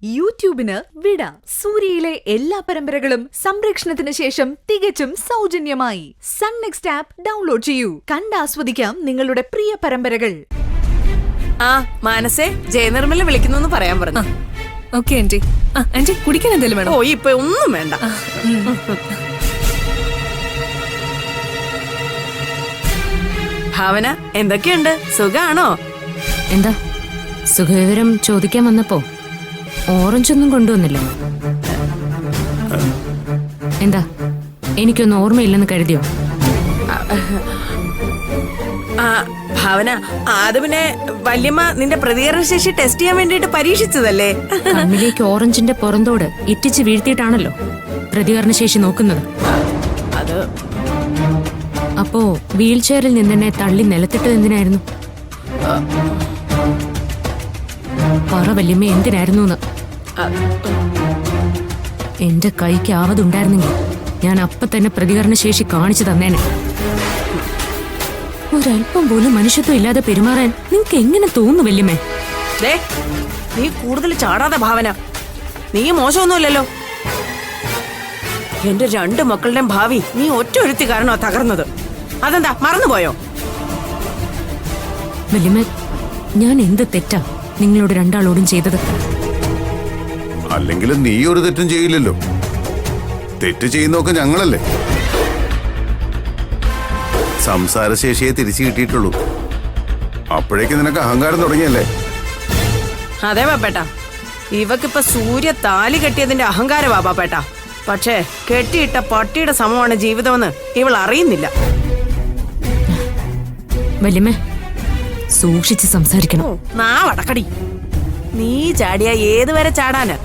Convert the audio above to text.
യൂട്യൂബിന് വിട. സൂര്യയിലെ എല്ലാ പരമ്പരകളും സംരക്ഷണത്തിന് ശേഷം തികച്ചും സൗജന്യമായി സൺ നെക്സ്റ്റ് ആപ്പ് ഡൗൺലോഡ് ചെയ്യൂ. കണ്ടാസ്വദിക്കാം നിങ്ങളുടെ പ്രിയ പരമ്പരകൾ. ആ മാനസേ, ജയനിർമ്മല വിളിക്കുന്നു പറയാൻ പറഞ്ഞു. Okay aunty. ആന്റി കുടിക്കാൻ എന്തെങ്കിലും വേണോ? ഓ ഇപ്പൊ ഒന്നും വേണ്ട. ഭാവന, എന്തൊക്കെയുണ്ട്? സുഖാണോ? എന്താ സുഖവിവരം ചോദിക്കാൻ വന്നപ്പോ ഓറഞ്ചൊന്നും കൊണ്ടുവന്നില്ല. എന്താ എനിക്കൊന്നും ഓർമ്മയില്ലെന്ന് കരുതിയോ? ഭാവന, അത് പിന്നെ വല്യമ്മ നിന്റെ പ്രതികരണ ശേഷി ടെസ്റ്റ് ചെയ്യാൻ വേണ്ടിട്ട് പരീക്ഷിച്ചതല്ലേ. കണ്ണിലേക്ക് ഓറഞ്ചിന്റെ പുറന്തോട് ഇറ്റിച്ച് വീഴ്ത്തിയിട്ടാണല്ലോ പ്രതികരണശേഷി നോക്കുന്നത്. അത് അപ്പോ വീൽ ചെയറിൽ നിന്നെന്നെ തള്ളി നിലത്തിട്ടത് എന്തിനായിരുന്നു? പറ വല്യമ്മ, എന്തിനായിരുന്നു? എന്റെ കൈക്ക് ആവതുണ്ടായിരുന്നെങ്കിൽ ഞാൻ അപ്പൊ തന്നെ പ്രതികരണശേഷി കാണിച്ചു തന്നേനെ. ഒരല്പം പോലും മനുഷ്യത്വം ഇല്ലാതെ പെരുമാറാൻ നിങ്ങക്ക് എങ്ങനെ തോന്നുന്നു വല്യമ്മേ? നീ കൂടുതൽ ചാടാതെ ഭാവന. നീ മോശമൊന്നുമില്ലല്ലോ. എന്റെ 2 മക്കളുടെയും ഭാവി നീ ഒറ്റ ഒരുത്തി കാരണോ തകർന്നത്. അതെന്താ മറന്നുപോയോ? വല്യമ്മേ, ഞാൻ എന്ത് തെറ്റാ നിങ്ങളോട് രണ്ടാളോടും ചെയ്തത്? അല്ലെങ്കിലും നീ ഒരു തെറ്റും ചെയ്യില്ലല്ലോ. തെറ്റ് ചെയ്യുന്നൊക്കെ ഞങ്ങളല്ലേ. സംസാരശേഷിയെ തിരിച്ചു കിട്ടിയിട്ടുള്ളൂ. അപ്പോഴേക്ക് നിനക്ക് അഹങ്കാരം തുടങ്ങിയല്ലേ? അതെ പാപ്പേട്ട, ഇവക്കിപ്പോ സൂര്യ താലി കെട്ടിയതിന്റെ അഹങ്കാരമാ പാപ്പേട്ട. പക്ഷേ കെട്ടിയിട്ട പട്ടിയുടെ സമമാണ് ജീവിതമെന്ന് ഇവൾ അറിയുന്നില്ല. വല്യമ്മേ, സൂക്ഷിച്ച് സംസാരിക്കണം. നാ വടക്കടി. നീ ചാടിയാ ഏതുവരെ ചാടാന്?